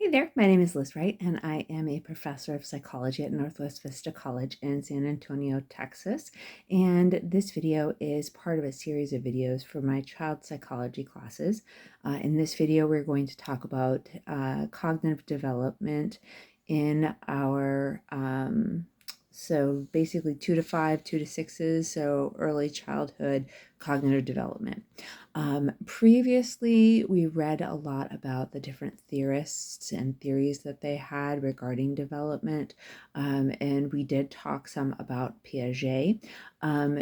Hey there, my name is Liz Wright, and I am a professor of psychology at Northwest Vista College in San Antonio, Texas. And this video is part of a series of videos for my child psychology classes. In this video, we're going to talk about cognitive development in our so basically 2 to 5, 2 to 6s, so early childhood cognitive development. Previously, we read a lot about the different theorists and theories that they had regarding development, and we did talk some about Piaget.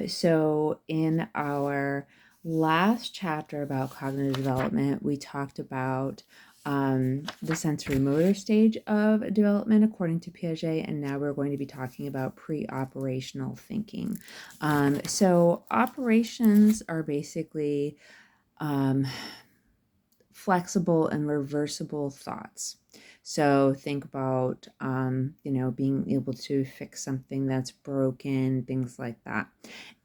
So in our last chapter about cognitive development, we talked about the sensory motor stage of development according to Piaget, and now we're going to be talking about pre-operational thinking. So operations are basically flexible and reversible thoughts. So think about, being able to fix something that's broken, things like that.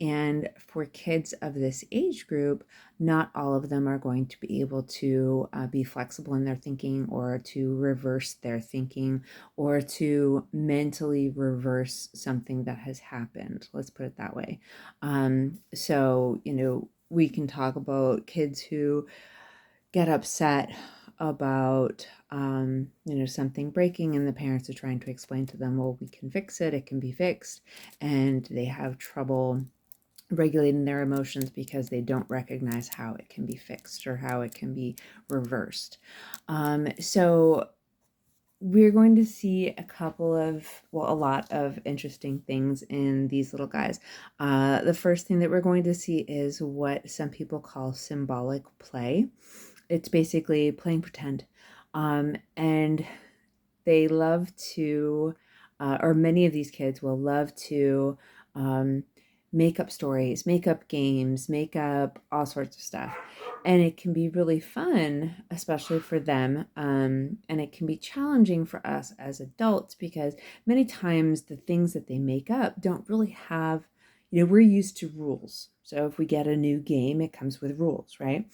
And for kids of this age group, not all of them are going to be able to be flexible in their thinking or to reverse their thinking or to mentally reverse something that has happened. Let's put it that way. We can talk about kids who get upset about something breaking, and the parents are trying to explain to them, well, we can fix it, it can be fixed, and they have trouble regulating their emotions because they don't recognize how it can be fixed or how it can be reversed. So we're going to see a lot of interesting things in these little guys. The first thing that we're going to see is what some people call symbolic play. It's basically playing pretend. And they love to, or many of these kids will love to make up stories, make up games, make up all sorts of stuff. And it can be really fun, especially for them. And it can be challenging for us as adults because many times the things that they make up don't really have, we're used to rules. So if we get a new game, it comes with rules, right?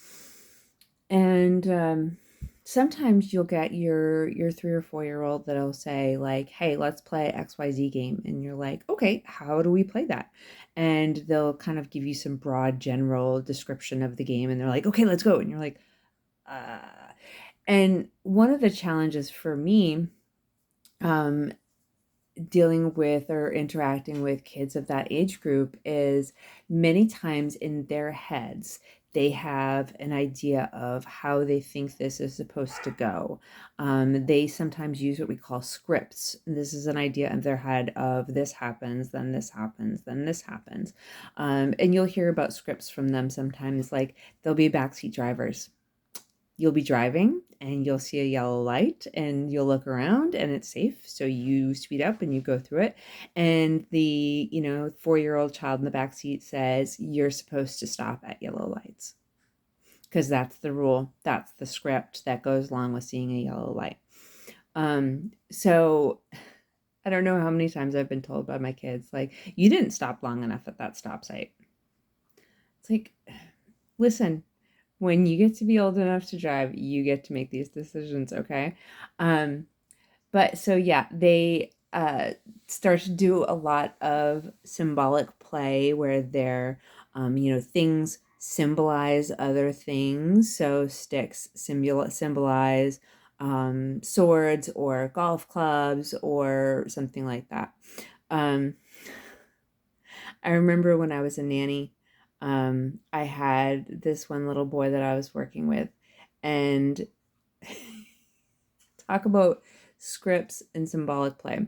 And sometimes you'll get your 3 or 4-year-old that'll say like, hey, let's play XYZ game. And you're like, okay, how do we play that? And they'll kind of give you some broad general description of the game. And they're like, okay, let's go. And you're like, and one of the challenges for me, dealing with or interacting with kids of that age group is many times in their heads, they have an idea of how they think this is supposed to go. They sometimes use what we call scripts. This is an idea in their head of this happens, then this happens, then this happens. And you'll hear about scripts from them sometimes, like they'll be backseat drivers. You'll be driving and you'll see a yellow light and you'll look around and it's safe. So you speed up and you go through it. And the, 4-year-old child in the back seat says, you're supposed to stop at yellow lights. Because that's the rule. That's the script that goes along with seeing a yellow light. So I don't know how many times I've been told by my kids, like, you didn't stop long enough at that stop sign. It's like, listen, when you get to be old enough to drive, you get to make these decisions, okay? But so yeah, they start to do a lot of symbolic play where they're, things symbolize other things. So sticks symbolize swords or golf clubs or something like that. I remember when I was a nanny, I had this one little boy that I was working with, and talk about scripts and symbolic play.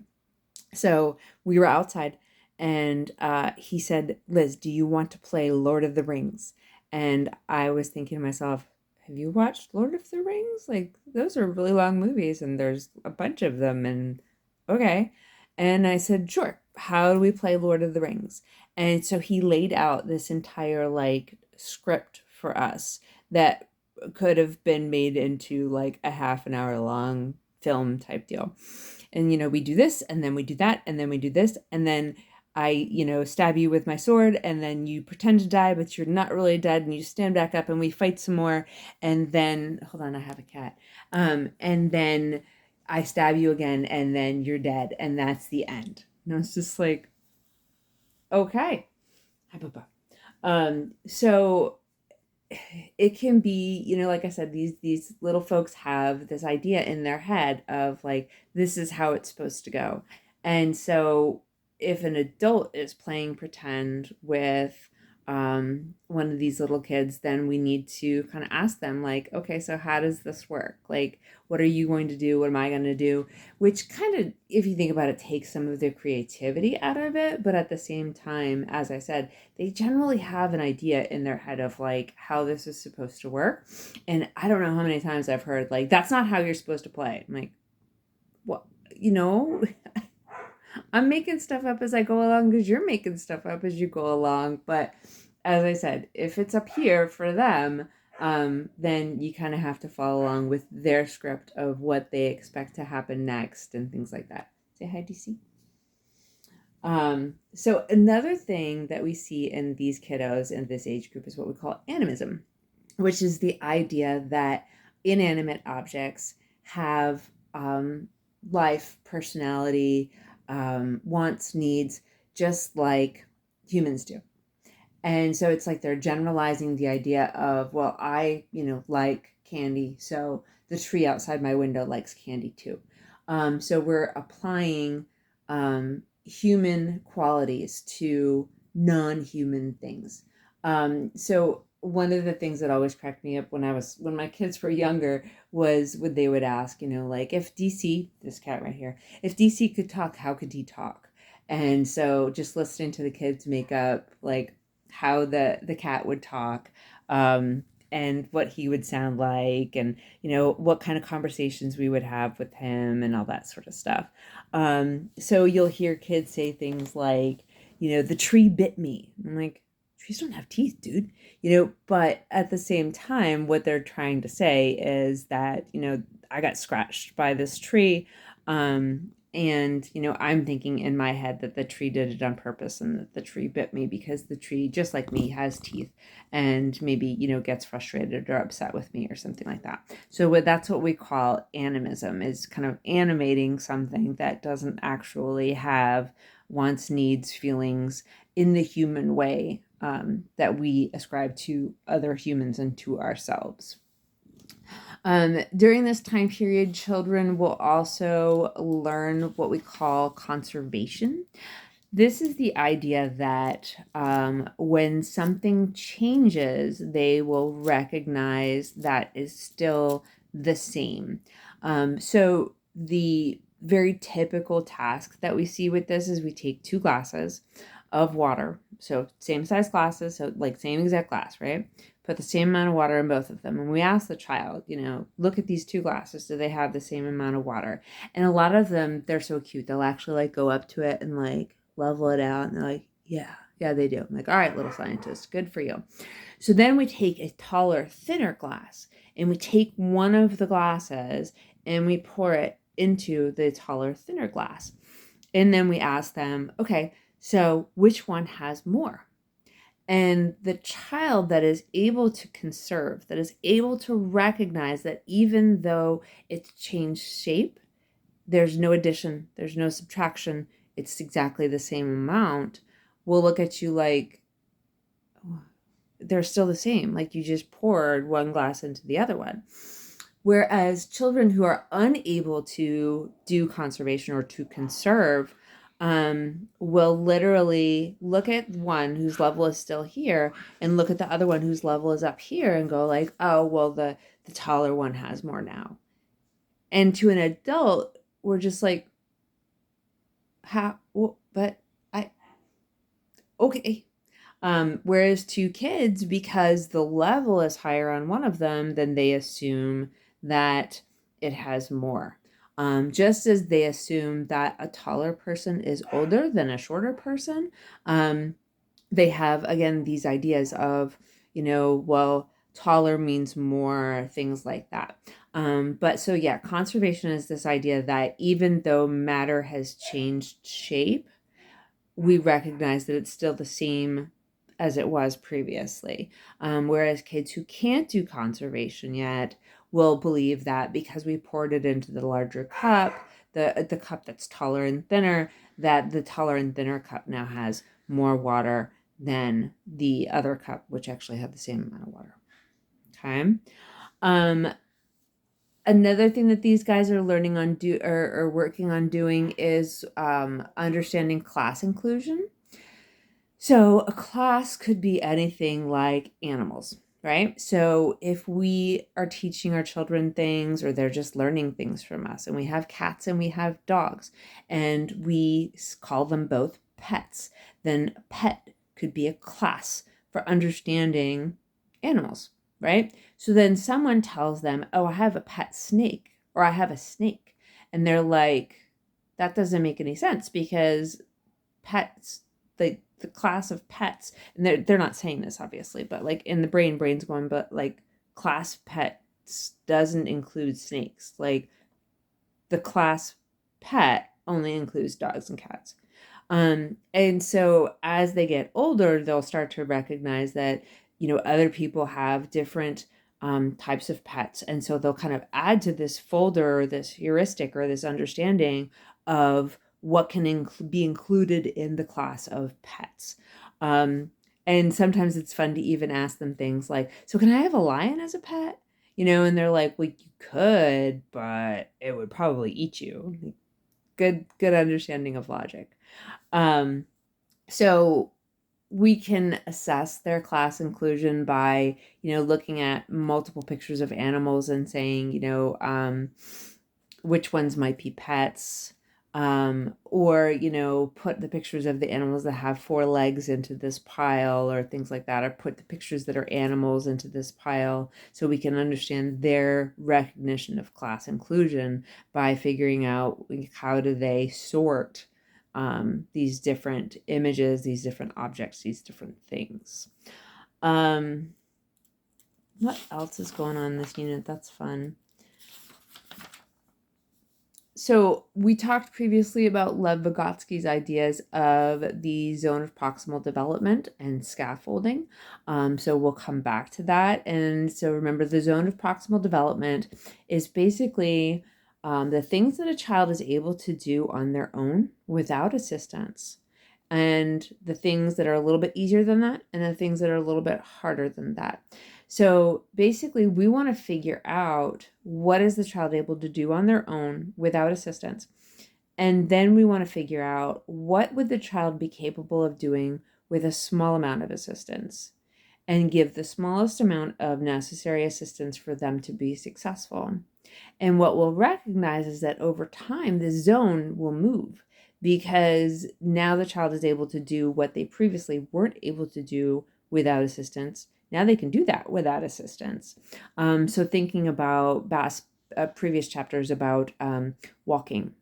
So we were outside, and he said, Liz, do you want to play Lord of the Rings? And I was thinking to myself, have you watched Lord of the Rings? Like, those are really long movies, and there's a bunch of them, and okay. And I said, sure, how do we play Lord of the Rings? And so he laid out this entire like script for us that could have been made into like a half an hour long film type deal. And we do this, and then we do that, and then we do this, and then I stab you with my sword, and then you pretend to die, but you're not really dead, and you stand back up, and we fight some more, and then hold on, I have a cat. And then I stab you again and then you're dead and that's the end. And it's just like, okay. So it can be, like I said, these little folks have this idea in their head of like, this is how it's supposed to go. And so if an adult is playing pretend with one of these little kids, then we need to kind of ask them like, okay, so how does this work? Like, what are you going to do? What am I going to do? Which kind of, if you think about it, takes some of the creativity out of it. But at the same time, as I said, they generally have an idea in their head of like how this is supposed to work. And I don't know how many times I've heard like, that's not how you're supposed to play. I'm like, what? I'm making stuff up as I go along because you're making stuff up as you go along. But as I said, if it's up here for them, then you kind of have to follow along with their script of what they expect to happen next and things like that. Say hi, DC. So another thing that we see in these kiddos in this age group is what we call animism, which is the idea that inanimate objects have life, personality, wants, needs, just like humans do. And so it's like they're generalizing the idea of, well, I, like candy, so the tree outside my window likes candy too. So we're applying human qualities to non-human things. So one of the things that always cracked me up when my kids were younger was when they would ask, like, if DC, this cat right here, if DC could talk, how could he talk? And so just listening to the kids make up like how the cat would talk, and what he would sound like, and what kind of conversations we would have with him and all that sort of stuff. So you'll hear kids say things like, the tree bit me. I'm like, trees don't have teeth, dude. But at the same time, what they're trying to say is that, I got scratched by this tree. And, I'm thinking in my head that the tree did it on purpose and that the tree bit me because the tree, just like me, has teeth and maybe, gets frustrated or upset with me or something like that. So that's what we call animism, is kind of animating something that doesn't actually have wants, needs, feelings in the human way that we ascribe to other humans and to ourselves. During this time period, children will also learn what we call conservation. This is the idea that when something changes, they will recognize that is still the same. So the very typical task that we see with this is we take 2 glasses of water, so same size glasses, so like same exact glass, right? Put the same amount of water in both of them. And we ask the child, look at these 2 glasses. Do they have the same amount of water? And a lot of them, they're so cute. They'll actually like go up to it and like level it out. And they're like, yeah, they do. I'm like, all right, little scientist, good for you. So then we take a taller, thinner glass and we take one of the glasses and we pour it into the taller, thinner glass. And then we ask them, okay, so which one has more? And the child that is able to conserve, that is able to recognize that even though it's changed shape, there's no addition, there's no subtraction, it's exactly the same amount, will look at you like, oh, they're still the same, like you just poured one glass into the other one. Whereas children who are unable to do conservation or to conserve will literally look at one whose level is still here and look at the other one whose level is up here and go like, oh, well, the taller one has more now. And to an adult, we're just like, how? Well, but okay. Whereas to kids, because the level is higher on one of them, then they assume that it has more. Just as they assume that a taller person is older than a shorter person, they have, again, these ideas of, well, taller means more, things like that. But so yeah, conservation is this idea that even though matter has changed shape, we recognize that it's still the same as it was previously. Whereas kids who can't do conservation yet will believe that because we poured it into the larger cup, the cup that's taller and thinner, that the taller and thinner cup now has more water than the other cup, which actually had the same amount of water. Okay. Another thing that these guys are learning on or working on doing is understanding class inclusion. So a class could be anything like animals, right? So if we are teaching our children things, or they're just learning things from us, and we have cats and we have dogs, and we call them both pets, then a pet could be a class for understanding animals, right? So then someone tells them, oh, I have a pet snake, or I have a snake. And they're like, that doesn't make any sense, because pets, the class of pets, and they're not saying this obviously, but like in the brain's going, but like class pets doesn't include snakes. Like the class pet only includes dogs and cats. And so as they get older, they'll start to recognize that, other people have different types of pets. And so they'll kind of add to this folder, this heuristic, or this understanding of what can be included in the class of pets. And sometimes it's fun to even ask them things like, so can I have a lion as a pet? And they're like, well, you could, but it would probably eat you. Good understanding of logic. So we can assess their class inclusion by, looking at multiple pictures of animals and saying, which ones might be pets, or, put the pictures of the animals that have 4 legs into this pile, or things like that, or put the pictures that are animals into this pile, so we can understand their recognition of class inclusion by figuring out how do they sort these different images, these different objects, these different things. What else is going on in this unit? That's fun. So we talked previously about Lev Vygotsky's ideas of the zone of proximal development and scaffolding. So we'll come back to that. And so remember, the zone of proximal development is basically the things that a child is able to do on their own without assistance, and the things that are a little bit easier than that, and the things that are a little bit harder than that. So basically, we want to figure out what is the child able to do on their own without assistance. And then we want to figure out what would the child be capable of doing with a small amount of assistance, and give the smallest amount of necessary assistance for them to be successful. And what we'll recognize is that over time, the zone will move, because now the child is able to do what they previously weren't able to do without assistance. Now they can do that without assistance. So thinking about previous chapters about walking,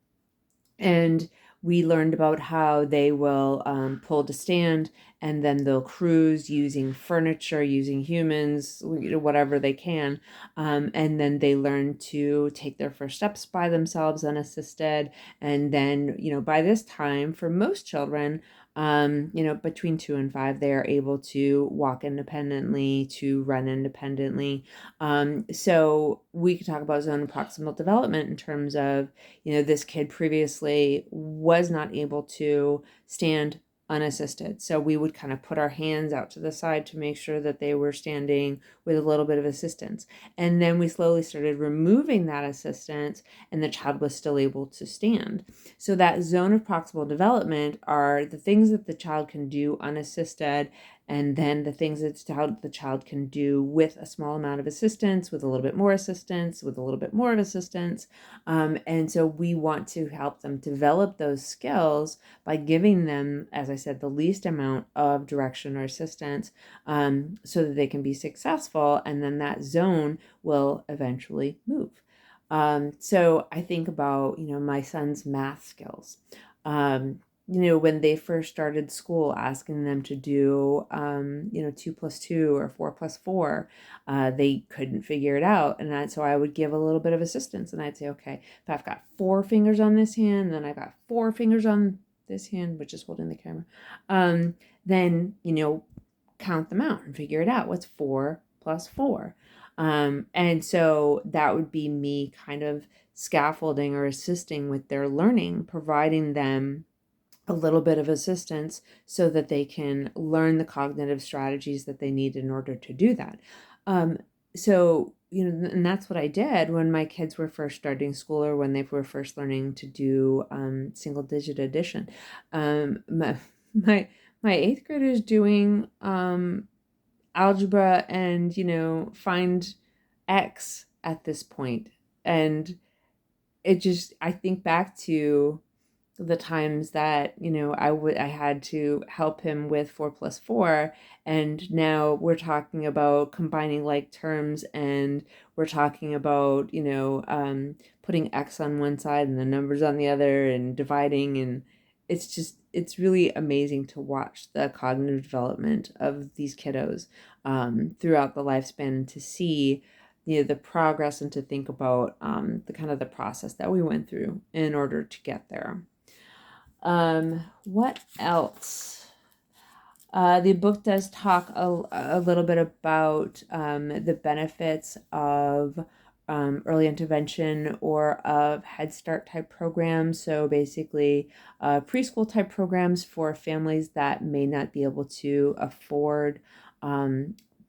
and we learned about how they will pull to stand, and then they'll cruise using furniture, using humans, whatever they can. And then they learn to take their first steps by themselves unassisted. And then, by this time, for most children, between 2 and 5, they are able to walk independently, to run independently. So we could talk about zone of proximal development in terms of, this kid previously was not able to stand unassisted. So we would kind of put our hands out to the side to make sure that they were standing with a little bit of assistance. And then we slowly started removing that assistance, and the child was still able to stand. So that zone of proximal development are the things that the child can do unassisted, and then the things that the child can do with a small amount of assistance, with a little bit more assistance, with a little bit more of assistance. And so we want to help them develop those skills by giving them, as I said, the least amount of direction or assistance, so that they can be successful, and then that zone will eventually move. So I think about, my son's math skills. When they first started school, asking them to do, 2 plus 2 or 4 plus 4, they couldn't figure it out. And so I would give a little bit of assistance, and I'd say, okay, if I've got 4 fingers on this hand, then I've got 4 fingers on this hand, which is holding the camera, then, count them out and figure it out. What's 4 plus 4? And so that would be me kind of scaffolding or assisting with their learning, providing them a little bit of assistance so that they can learn the cognitive strategies that they need in order to do that. So, and that's what I did when my kids were first starting school, or when they were first learning to do single digit addition. My, my eighth grader is doing algebra and, find X at this point. And I think back to the times that I had to help him with 4 plus 4, and now we're talking about combining like terms, and we're talking about putting X on one side and the numbers on the other and dividing, and it's really amazing to watch the cognitive development of these kiddos throughout the lifespan, and to see the progress, and to think about the kind of the process that we went through in order to get there. What else? The book does talk a little bit about the benefits of early intervention or of Head Start type programs. So basically, preschool type programs for families that may not be able to afford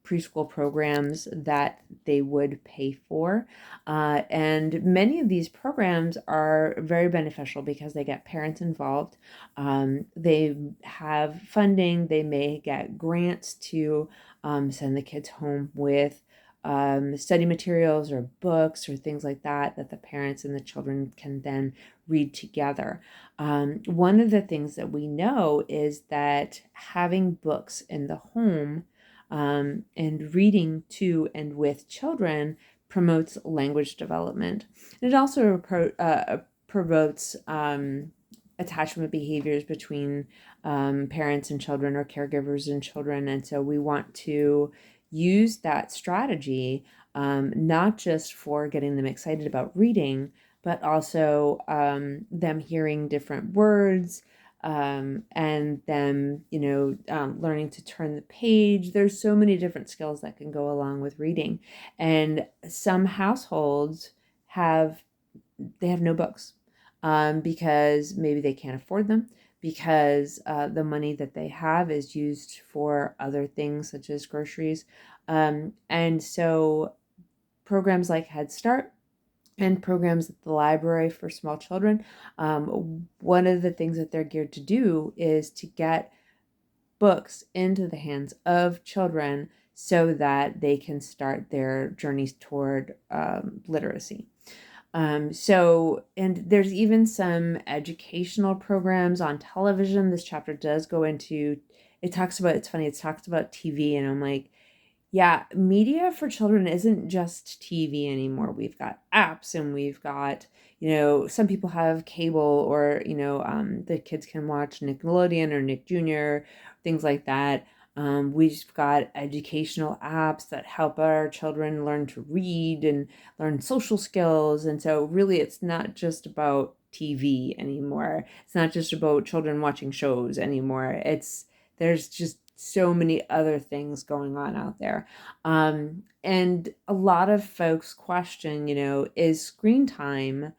preschool programs that they would pay for. And many of these programs are very beneficial because they get parents involved. They have funding. They may get grants to send the kids home with study materials or books or things like that the parents and the children can then read together. One of the things that we know is that having books in the home and reading to and with children promotes language development. It also promotes attachment behaviors between parents and children, or caregivers and children. And so we want to use that strategy not just for getting them excited about reading, but also them hearing different words, and them, learning to turn the page. There's so many different skills that can go along with reading. And some households have no books because maybe they can't afford them, because the money that they have is used for other things such as groceries. And so programs like Head Start and programs at the library for small children, one of the things that they're geared to do is to get books into the hands of children so that they can start their journeys toward literacy. And there's even some educational programs on television. This chapter does go into, it's funny, it talks about TV, and I'm like, yeah, media for children isn't just TV anymore. We've got apps, and we've got, some people have cable, or, the kids can watch Nickelodeon or Nick Jr., things like that. We've got educational apps that help our children learn to read and learn social skills. And so really, it's not just about TV anymore. It's not just about children watching shows anymore. There's just so many other things going on out there. And a lot of folks question, is screen time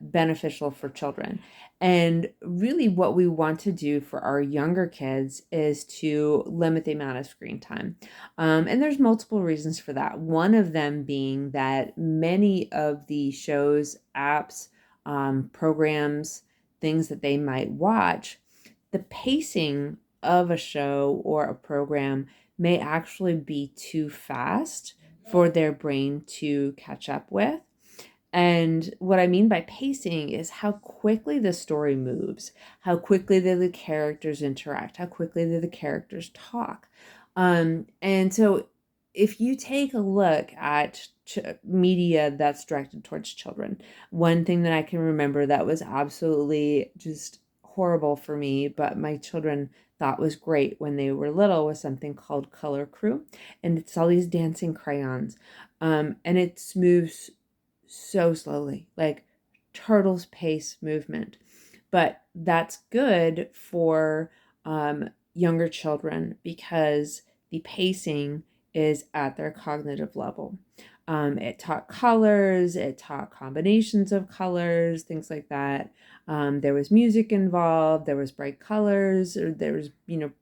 beneficial for children? And really what we want to do for our younger kids is to limit the amount of screen time. And there's multiple reasons for that. One of them being that many of the shows, apps, programs, things that they might watch, the pacing of a show or a program may actually be too fast for their brain to catch up with. And what I mean by pacing is how quickly the story moves, how quickly the characters interact, how quickly the characters talk. And so if you take a look at media that's directed towards children, one thing that I can remember that was absolutely just horrible for me, but my children thought was great when they were little, was something called Color Crew. And it's all these dancing crayons. And it moves so slowly, like turtle's pace movement. But that's good for younger children because the pacing is at their cognitive level. It taught colors, it taught combinations of colors, things like that. There was music involved, there was bright colors, or there was,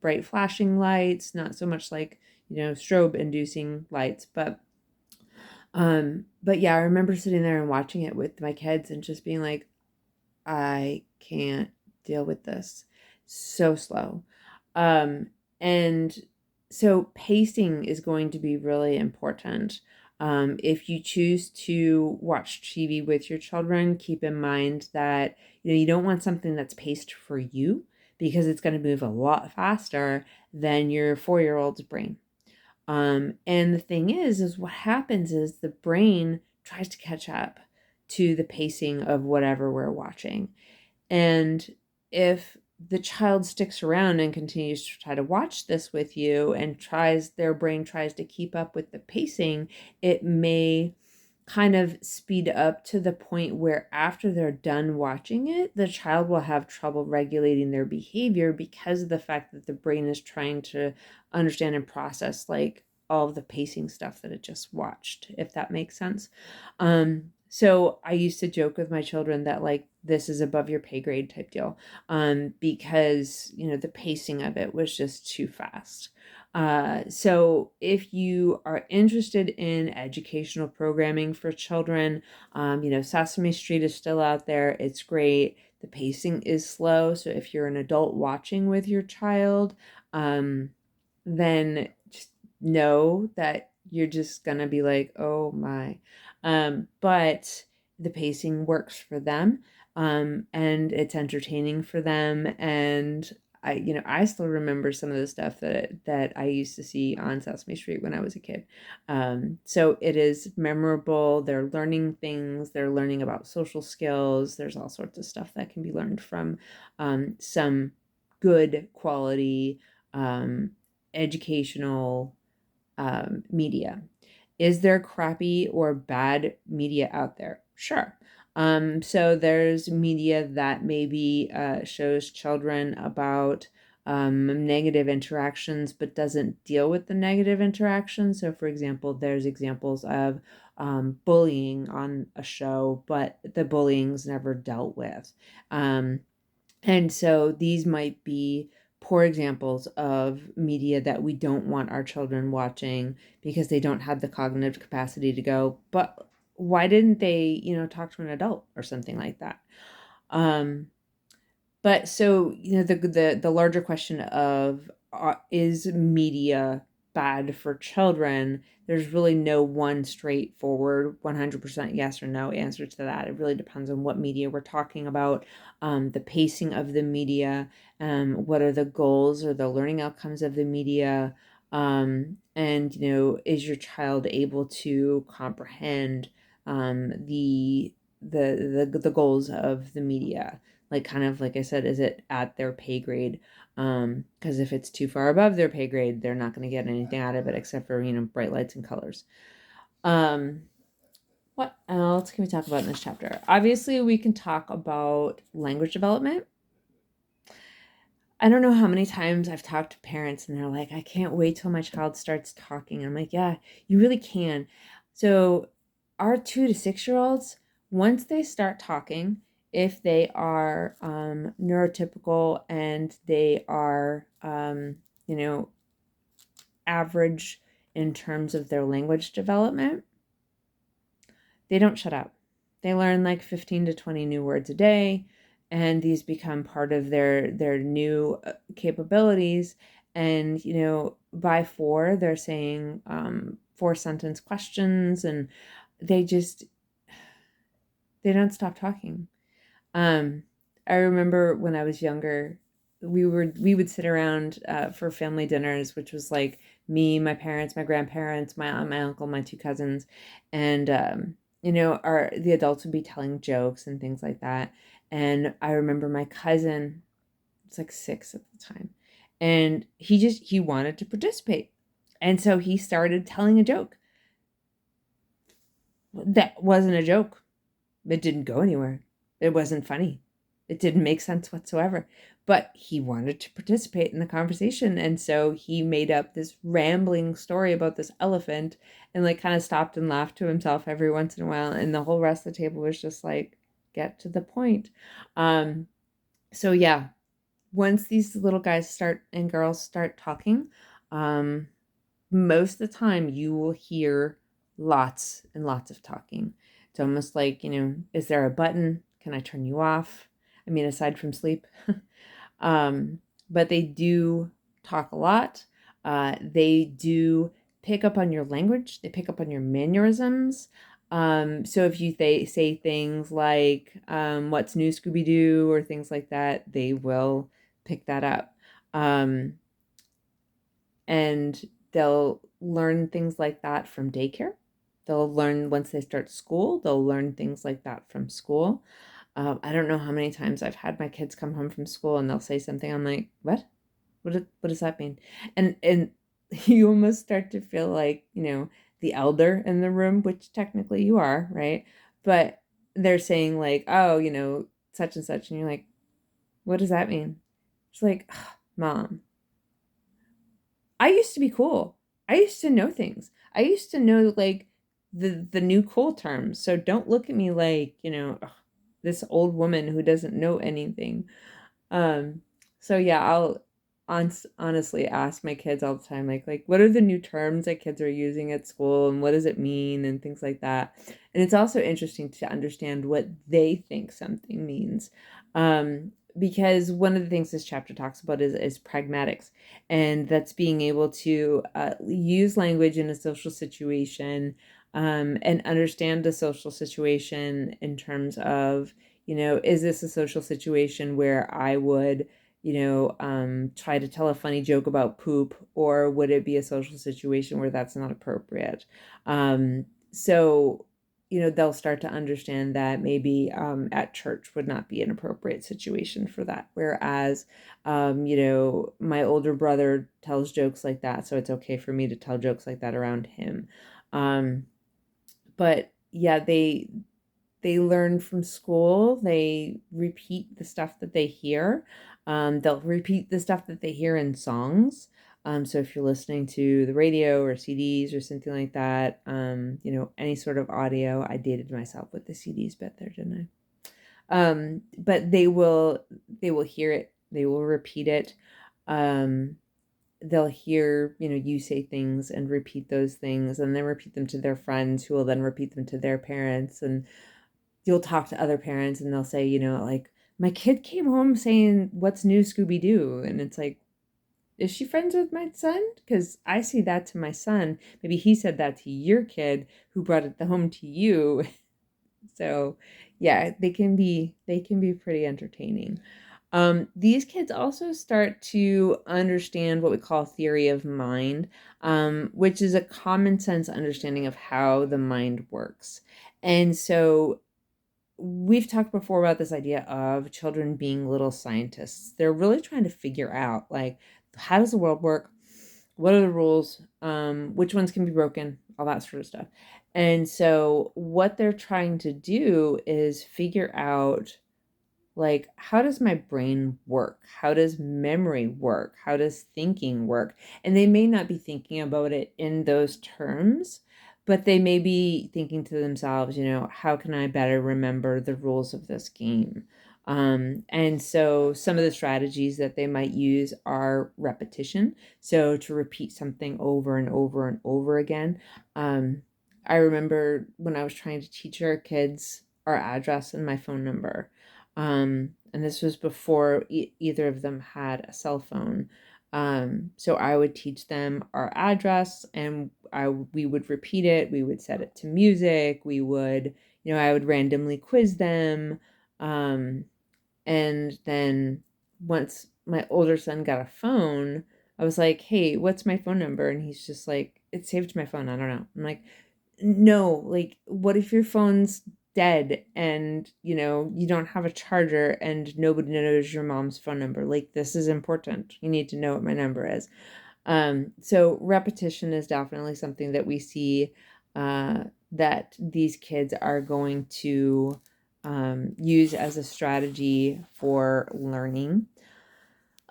bright flashing lights, not so much like, strobe inducing lights, but yeah, I remember sitting there and watching it with my kids and just being like, I can't deal with this. So slow. Um, and so pacing is going to be really important. If you choose to watch TV with your children, keep in mind that you don't want something that's paced for you, because it's going to move a lot faster than your 4-year-old's brain. And the thing is what happens is the brain tries to catch up to the pacing of whatever we're watching. And if the child sticks around and continues to try to watch this with you and their brain tries to keep up with the pacing, it may kind of speed up to the point where after they're done watching it, the child will have trouble regulating their behavior because of the fact that the brain is trying to understand and process like all of the pacing stuff that it just watched, if that makes sense. So I used to joke with my children that like this is above your pay grade type deal, because the pacing of it was just too fast. So if you are interested in educational programming for children, Sesame Street is still out there. It's great. The pacing is slow. So if you're an adult watching with your child, then just know that you're just gonna be like, oh my. But the pacing works for them, and it's entertaining for them. And I still remember some of the stuff that I used to see on Sesame Street when I was a kid. So it is memorable. They're learning things. They're learning about social skills. There's all sorts of stuff that can be learned from some good quality educational media. Is there crappy or bad media out there? Sure. So there's media that maybe shows children about negative interactions, but doesn't deal with the negative interactions. So, for example, there's examples of bullying on a show, but the bullying's never dealt with. And so these might be poor examples of media that we don't want our children watching because they don't have the cognitive capacity to go, but why didn't they, talk to an adult or something like that? But so, the larger question of is media bad for children? There's really no one straightforward 100% yes or no answer to that. It really depends on what media we're talking about, the pacing of the media, what are the goals or the learning outcomes of the media, and is your child able to comprehend the goals of the media? Like, kind of like I said, is it at their pay grade? Because if it's too far above their pay grade, they're not going to get anything out of it except for, bright lights and colors. What else can we talk about in this chapter? Obviously, we can talk about language development. I don't know how many times I've talked to parents and they're like, I can't wait till my child starts talking. I'm like, yeah, you really can. So our 2 to 6-year-olds, once they start talking, if they are neurotypical and they are, average in terms of their language development, they don't shut up. They learn like 15 to 20 new words a day, and these become part of their new capabilities. And by 4, they're saying 4-sentence questions, and they don't stop talking. I remember when I was younger, we would sit around for family dinners, which was like me, my parents, my grandparents, my aunt, my uncle, my 2 cousins, and the adults would be telling jokes and things like that. And I remember my cousin was like 6 at the time, and he wanted to participate, and so he started telling a joke. That wasn't a joke. It didn't go anywhere. It wasn't funny. It didn't make sense whatsoever. But he wanted to participate in the conversation. And so he made up this rambling story about this elephant and like kind of stopped and laughed to himself every once in a while. And the whole rest of the table was just like, get to the point. So yeah, once these little guys start and girls start talking, um, most of the time you will hear lots and lots of talking. It's almost like, is there a button? Can I turn you off? I mean, aside from sleep. um, but they do talk a lot. They do pick up on your language. They pick up on your mannerisms. So if you say things like, what's new, Scooby-Doo, or things like that, they will pick that up. And they'll learn things like that from daycare. They'll learn once they start school, they'll learn things like that from school. I don't know how many times I've had my kids come home from school and they'll say something. I'm like, what? What does that mean? And you almost start to feel like, the elder in the room, which technically you are, right? But they're saying like, oh, such and such. And you're like, what does that mean? It's like, oh, Mom, I used to be cool. I used to know things. I used to know like the new cool terms. So don't look at me like, ugh, this old woman who doesn't know anything. Um, so yeah, I'll honestly ask my kids all the time, like what are the new terms that kids are using at school and what does it mean and things like that. And it's also interesting to understand what they think something means. Because one of the things this chapter talks about is pragmatics, and that's being able to use language in a social situation, and understand the social situation in terms of, is this a social situation where I would, try to tell a funny joke about poop, or would it be a social situation where that's not appropriate? So, they'll start to understand that maybe at church would not be an appropriate situation for that. Whereas, my older brother tells jokes like that, so it's okay for me to tell jokes like that around him. But yeah, they learn from school. They repeat the stuff that they hear. They'll repeat the stuff that they hear in songs. So if you're listening to the radio or CDs or something like that, any sort of audio, I dated myself with the CDs bit there, didn't I? But they will hear it. They will repeat it. They'll hear, you say things and repeat those things and then repeat them to their friends who will then repeat them to their parents. And you'll talk to other parents and they'll say, like, my kid came home saying, what's new, Scooby-Doo? And it's like, is she friends with my son? Because I see that to my son. Maybe he said that to your kid who brought it home to you. So yeah, they can be pretty entertaining. These kids also start to understand what we call theory of mind, which is a common sense understanding of how the mind works. And so we've talked before about this idea of children being little scientists. They're really trying to figure out, like, how does the world work? What are the rules? Which ones can be broken? All that sort of stuff. And so what they're trying to do is figure out, like, how does my brain work? How does memory work? How does thinking work? And they may not be thinking about it in those terms, but they may be thinking to themselves, how can I better remember the rules of this game? And so some of the strategies that they might use are repetition. So to repeat something over and over and over again. I remember when I was trying to teach our kids our address and my phone number. And this was before either of them had a cell phone. So I would teach them our address and we would repeat it. We would set it to music. We would, I would randomly quiz them. And then once my older son got a phone, I was like, hey, what's my phone number? And he's just like, it's saved to my phone. I don't know. I'm like, no, like, what if your phone's dead and, you don't have a charger and nobody knows your mom's phone number? Like, this is important. You need to know what my number is. So repetition is definitely something that we see that these kids are going to use as a strategy for learning.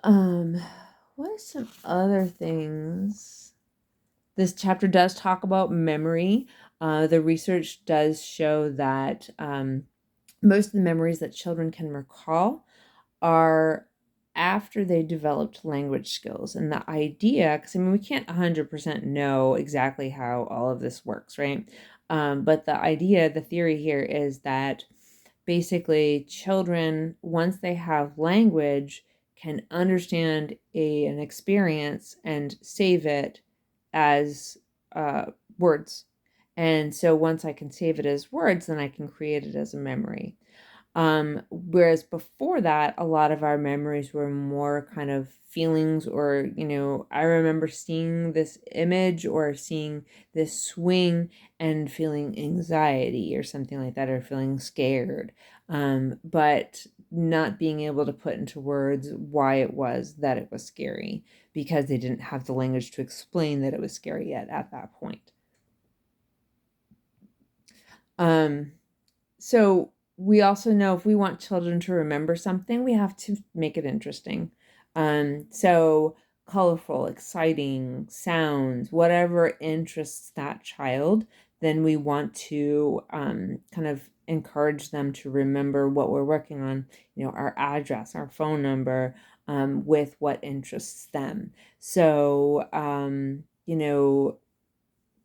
What are some other things? This chapter does talk about memory. The research does show that most of the memories that children can recall are after they developed language skills. And the idea, because I mean, we can't 100% know exactly how all of this works, right? But the idea, the theory here is that basically children, once they have language, can understand an experience and save it as words. And so once I can save it as words, then I can create it as a memory. Whereas before that, a lot of our memories were more kind of feelings, or, I remember seeing this image or seeing this swing and feeling anxiety or something like that, or feeling scared, but not being able to put into words why it was that it was scary, because they didn't have the language to explain that it was scary yet at that point. So we also know if we want children to remember something, we have to make it interesting. So colorful, exciting sounds, whatever interests that child, then we want to kind of encourage them to remember what we're working on, our address, our phone number, with what interests them. So,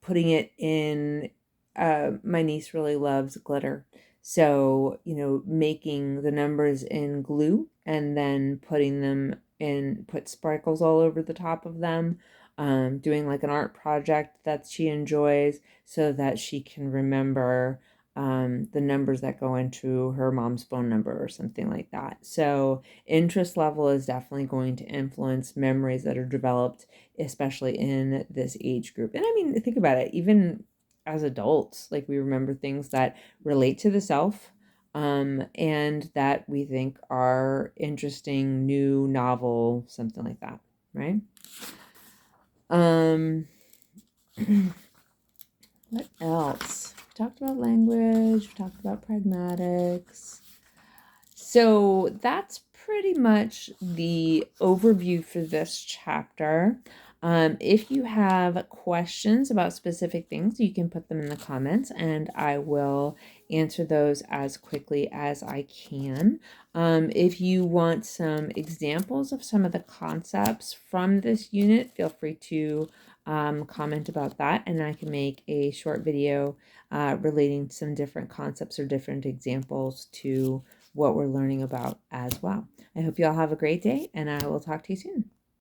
putting it in, my niece really loves glitter. So, making the numbers in glue and then putting them in, put sparkles all over the top of them, doing like an art project that she enjoys so that she can remember the numbers that go into her mom's phone number or something like that. So interest level is definitely going to influence memories that are developed, especially in this age group. And I mean, think about it, even as adults, like we remember things that relate to the self, and that we think are interesting, new, novel, something like that, right? What else? We talked about language, we talked about pragmatics. So that's pretty much the overview for this chapter. If you have questions about specific things, you can put them in the comments and I will answer those as quickly as I can. If you want some examples of some of the concepts from this unit, feel free to comment about that, and I can make a short video relating some different concepts or different examples to what we're learning about as well. I hope you all have a great day, and I will talk to you soon.